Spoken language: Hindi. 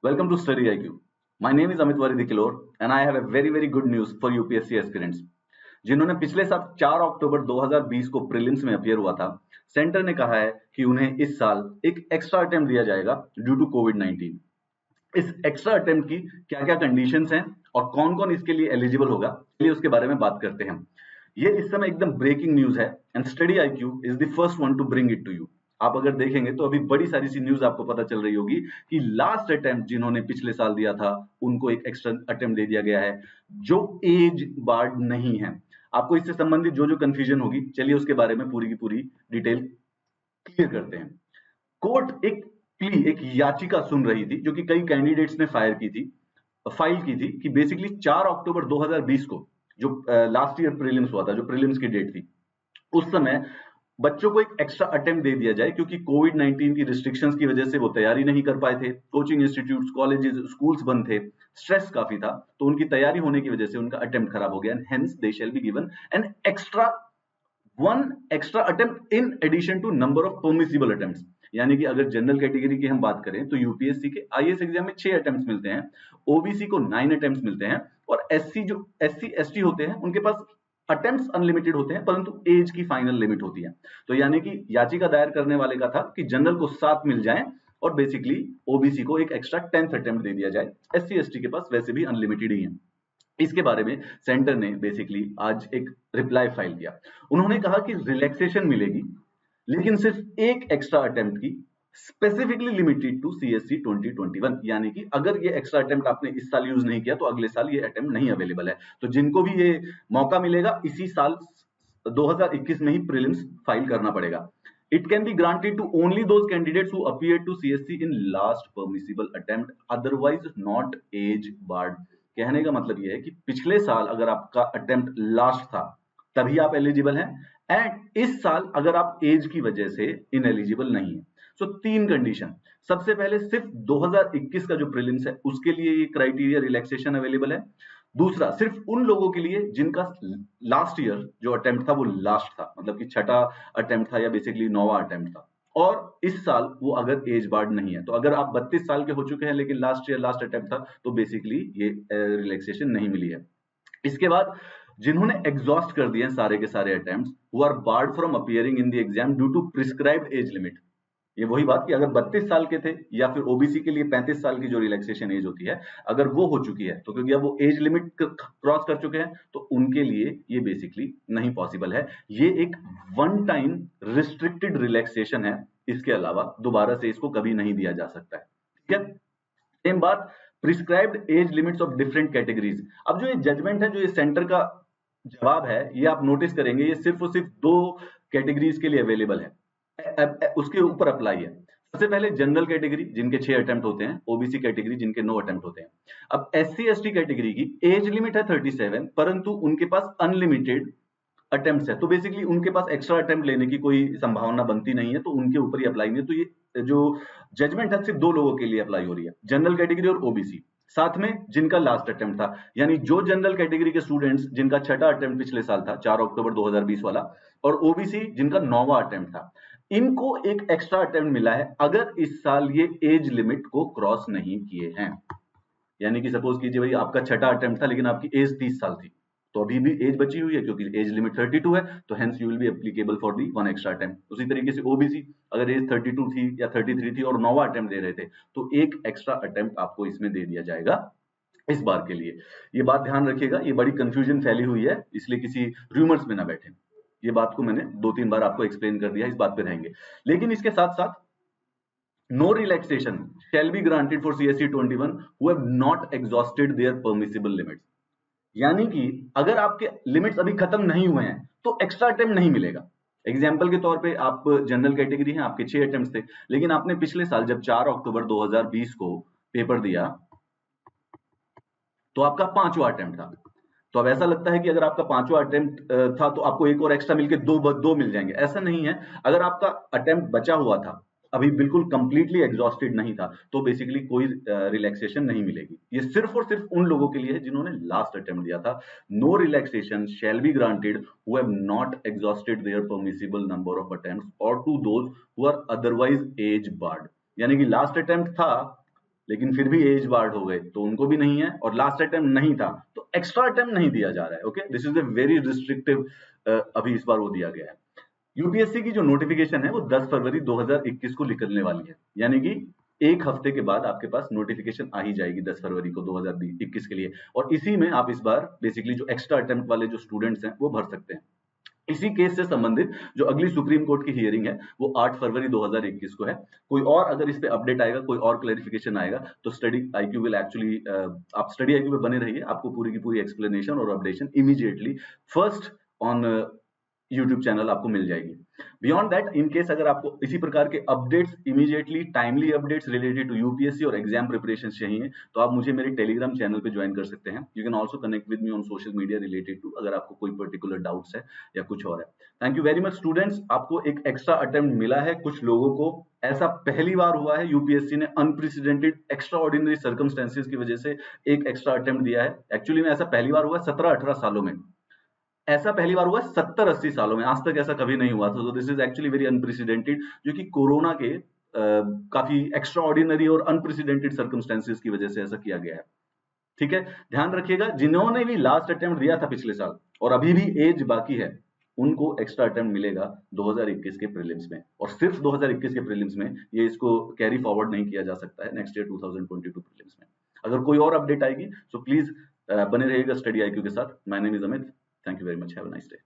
Welcome to Study IQ. My name is Amit Varidikilor and I have a very good news for UPSC aspirants. जिन्होंने पिछले साल 4 अक्टूबर 2020 को प्रीलिम्स में अपीयर हुआ था, सेंटर ने कहा है कि उन्हें इस साल एक एक्स्ट्रा अटेम्प्ट दिया जाएगा ड्यू टू कोविड-19। इस एक्स्ट्रा अटेम्प्ट की क्या-क्या कंडीशंस हैं और कौन-कौन इसके लिए एलिजिबल होगा, चलिए उसके बारे में बात करते हैं। ये इस समय एकदम ब्रेकिंग न्यूज है and study IQ is the first one to bring it to you. आप अगर देखेंगे तो अभी बड़ी सारी सी न्यूज आपको पता चल रही होगी कि लास्ट अटेम्प्ट जिन्होंने पिछले साल दिया था उनको एक एक्स्ट्रा अटेम्प्ट दे दिया गया है जो एज बार्ड नहीं है। आपको इससे संबंधित जो कंफ्यूजन होगी, चलिए उसके बारे में पूरी की पूरी डिटेल क्लियर करते हैं। कोर्ट एक याचिका सुन रही थी जो कि कई कैंडिडेट्स ने फाइल की थी कि बेसिकली 4 अक्टूबर 2020 को जो लास्ट ईयर प्रीलिम्स हुआ था, जो प्रीलिम्स की डेट थी, उस समय बच्चों को एक एक्स्ट्रा अटेम्प्ट दे दिया जाए क्योंकि कोविड-19 की रिस्ट्रिक्शंस की वजह से वो तैयारी नहीं कर पाए थे। कोचिंग इंस्टीट्यूट्स, कॉलेजेस, स्कूल्स बंद थे, स्ट्रेस काफी था, तो उनकी तैयारी होने की वजह से उनका अटेम्प्ट खराब हो गया and hence they shall be given an extra attempt in addition to number of permissible attempts. यानी कि अगर जनरल कैटेगरी की हम बात करें तो यूपीएससी के आईएएस एग्जाम में 6 अटेम्प्ट्स मिलते हैं, ओबीसी को 9 अटेम्प्ट्स मिलते हैं और एससी एसटी होते हैं उनके पास अटेम्प्ट्स अनलिमिटेड होते हैं परंतु एज की फाइनल लिमिट होती है। तो यानी कि याचिका दायर करने वाले का था कि जनरल को 7 मिल जाएं और बेसिकली ओबीसी को एक एक्स्ट्रा 10th अटेम्प्ट दे दिया जाए। एससी एसटी के पास वैसे भी अनलिमिटेड ही है। इसके बारे में सेंटर ने बेसिकली आज एक रिप्लाई फाइल किया। उन्होंने कहा कि रिलैक्सेशन मिलेगी लेकिन सिर्फ एक एक्स्ट्रा अटेम्प्ट की, स्पेसिफिकली लिमिटेड टू सीएससी 2021। यानी कि अगर ये एक्स्ट्रा अटेम्प्ट आपने इस साल यूज नहीं किया तो अगले साल ये अटेम्प्ट नहीं अवेलेबल है। तो जिनको भी ये मौका मिलेगा इसी साल 2021 में ही प्रीलिम्स फाइल करना पड़ेगा। It can be granted to only those candidates who appeared to CSC in last permissible attempt, otherwise not age barred। कहने का मतलब ये है कि पिछले साल अगर आपका अटेम्प्ट लास्ट था तभी आप एलिजिबल हैं एंड इस साल अगर आप एज की वजह से इनएलिजिबल नहीं है। सो 3 कंडीशन। सबसे पहले सिर्फ 2021 का जो प्रीलिम्स है उसके लिए ये क्राइटेरिया रिलैक्सेशन अवेलेबल है। दूसरा, सिर्फ उन लोगों के लिए जिनका लास्ट ईयर जो अटेम्प्ट था वो लास्ट था, मतलब कि 6ठा अटेम्प्ट था या बेसिकली 9वां अटेम्प्ट था और इस साल वो अगर एज बार्ड नहीं है। तो अगर आप 32 साल के हो चुके हैं लेकिन लास्ट ईयर लास्ट अटेम्प्ट था तो बेसिकली ये रिलैक्सेशन नहीं मिली है। इसके बाद जिन्होंने एग्जॉस्ट कर दिए सारे के सारे attempts who are barred from appearing in the exam due to prescribed age limit. ये वही बात कि अगर 32 साल के थे या फिर ओबीसी के लिए 35 साल की जो रिलैक्सेशन एज होती है अगर वो हो चुकी है तो क्योंकि अब वो एज लिमिट क्रॉस कर चुके हैं तो उनके लिए ये बेसिकली नहीं पॉसिबल है। ये एक वन टाइम रिस्ट्रिक्टेड रिलैक्सेशन है, इसके अलावा दोबारा से इसको कभी नहीं दिया जा सकता है। ठीक है, सेम बात prescribed as limits of different categories. अब जो ये जजमेंट है, जो ये सेंटर का जवाब है, ये आप नोटिस करेंगे ये सिर्फ और सिर्फ 2 कैटेगरीज के लिए अवेलेबल है, उसके ऊपर अप्लाई है। सबसे पहले जनरल कैटेगरी जिनके 6 अटेम्प्ट होते हैं, ओबीसी कैटेगरी जिनके 9 अटेम्प्ट होते हैं। अब एससी एसटी कैटेगरी की एज लिमिट है 37 परंतु उनके पास अनलिमिटेड अटेम्प्ट्स है, तो बेसिकली उनके पास एक्स्ट्रा अटेम्प्ट लेने की कोई संभावना बनती नहीं है, तो उनके ऊपर ही अप्लाई नहीं है। तो ये जो जजमेंट है सिर्फ 2 लोगों के लिए अप्लाई हो रही है, जनरल कैटेगरी और ओबीसी, साथ में जिनका लास्ट अटेम्प्ट था। यानी जो जनरल कैटेगरी के स्टूडेंट्स जिनका 6ठा अटेम्प्ट पिछले साल था 4 अक्टूबर 2020 वाला और ओबीसी जिनका 9वां अटेम्प्ट था, इनको एक एक्स्ट्रा अटेम्प्ट मिला है अगर इस साल ये एज लिमिट को क्रॉस नहीं किए हैं। यानी कि सपोज कीजिए भाई आपका 6ठा अटेम्प्ट था लेकिन आपकी एज 30 साल थी, तो अभी भी एज बची हुई है क्योंकि एज लिमिट 32 है, तो hence you will be applicable for the 1 extra attempt. उसी तरीके से ओबीसी अगर एज 32 थी या 33 थी और 9वां अटेम्प्ट दे रहे थे तो एक एक्स्ट्रा अटेम्प्ट आपको इसमें दे दिया जाएगा इस बार के लिए। ये बात ध्यान रखिएगा, ये बड़ी कंफ्यूजन फैली हुई है, इसलिए किसी रूमर्स में ना बैठे। ये बात को मैंने 2-3 बार आपको एक्सप्लेन कर दिया, इस बात पे रहेंगे। लेकिन इसके साथ साथ no relaxation shall be granted for CSE 21 who have not exhausted their permissible limits। यानी कि अगर आपके लिमिट्स अभी खत्म नहीं हुए हैं तो एक्स्ट्रा अटेम्प्ट नहीं मिलेगा। एग्जाम्पल के तौर पे आप जनरल कैटेगरी हैं, आपके 6 अटेम्प्ट थे लेकिन आपने पिछले साल जब 4 अक्टूबर 2020 को पेपर दिया तो आपका 5वां अटेम्प्ट था। तो अब ऐसा लगता है कि अगर आपका 5वां अटेम्प्ट था तो आपको एक और एक्स्ट्रा मिलके दो मिल जाएंगे, ऐसा नहीं है। अगर आपका अटेम्प्ट बचा हुआ था, अभी बिल्कुल कंप्लीटली एग्जॉस्टेड नहीं था, तो बेसिकली कोई रिलैक्सेशन नहीं मिलेगी। ये सिर्फ और सिर्फ उन लोगों के लिए है जिन्होंने लास्ट अटेम्प्ट दिया था। No relaxation shall be granted who have not exhausted their permissible number of attempts और to those who are otherwise age barred. यानी कि लास्ट अटेम्प्ट था लेकिन फिर भी एज बार्ड हो गए तो उनको भी नहीं है, और लास्ट अटेम्प्ट नहीं था तो एक्स्ट्रा अटेम्प्ट नहीं दिया जा रहा है। Okay, this is a very restrictive अभी इस बार वो दिया गया है। यूपीएससी की जो नोटिफिकेशन है वो 10 फरवरी 2021 को निकलने वाली है, यानी कि एक हफ्ते के बाद आपके पास नोटिफिकेशन आ ही जाएगी 10 फरवरी को 2021 के लिए, और इसी में आप इस बार बेसिकली जो एक्स्ट्रा अटेम्प्ट वाले जो स्टूडेंट्स हैं वो भर सकते हैं। इसी केस से संबंधित जो अगली सुप्रीम कोर्ट की हियरिंग है वो 8 फरवरी 2021 को है। कोई और अगर इस पे अपडेट आएगा, कोई और क्लैरिफिकेशन आएगा तो स्टडी आईक्यू विल एक्चुअली, आप स्टडी आईक्यू पे बने रहिए, आपको पूरी की पूरी एक्सप्लेनेशन और updation immediately first on YouTube channel आपको मिल जाएगी। बियॉन्ड दैट, इन केस अगर आपको इसी प्रकार के updates immediately timely updates related to UPSC और एग्जाम प्रिपरेशन चाहिए तो आप मुझे मेरे टेलीग्राम चैनल पे ज्वाइन कर सकते हैं। You can also connect with me on social media related to, अगर आपको कोई पर्टिकुलर डाउट्स है या कुछ और है। Thank you very much students, आपको एक एक्स्ट्रा अटेम्प्ट मिला है। कुछ लोगों को ऐसा पहली बार हुआ है, यूपीएससी ने अनप्रेसिडेंटेड एक्स्ट्रा ऑर्डिनरी सर्कमस्टेंसेस की वजह से एक एक्स्ट्रा अटेम्प्ट दिया है। एक्चुअली में ऐसा पहली बार हुआ 17-18 सालों में, ऐसा पहली बार हुआ 70-80 सालों में, आज तक ऐसा कभी नहीं हुआ था। तो this is actually very unprecedented, जो कि कोरोना के काफी एक्स्ट्रा ऑर्डिनरी और अनप्रेसिडेंटेड सर्कमस्टेंसेस की वजह से ऐसा किया गया है। ठीक है, ध्यान रखिएगा, जिन्होंने भी लास्ट अटेम्प्ट दिया था पिछले साल और अभी भी एज बाकी है, उनको एक्स्ट्रा अटेम्प्ट मिलेगा 2021 के प्रीलिम्स में, और सिर्फ 2021 के प्रीलिम्स में, ये इसको कैरी फॉरवर्ड नहीं किया जा सकता है नेक्स्ट ईयर 2022 प्रीलिम्स में। अगर कोई और अपडेट आएगी तो प्लीज बने रहिएगा स्टडी आईक्यू के साथ। My name is Amit, thank you very much, have a nice day.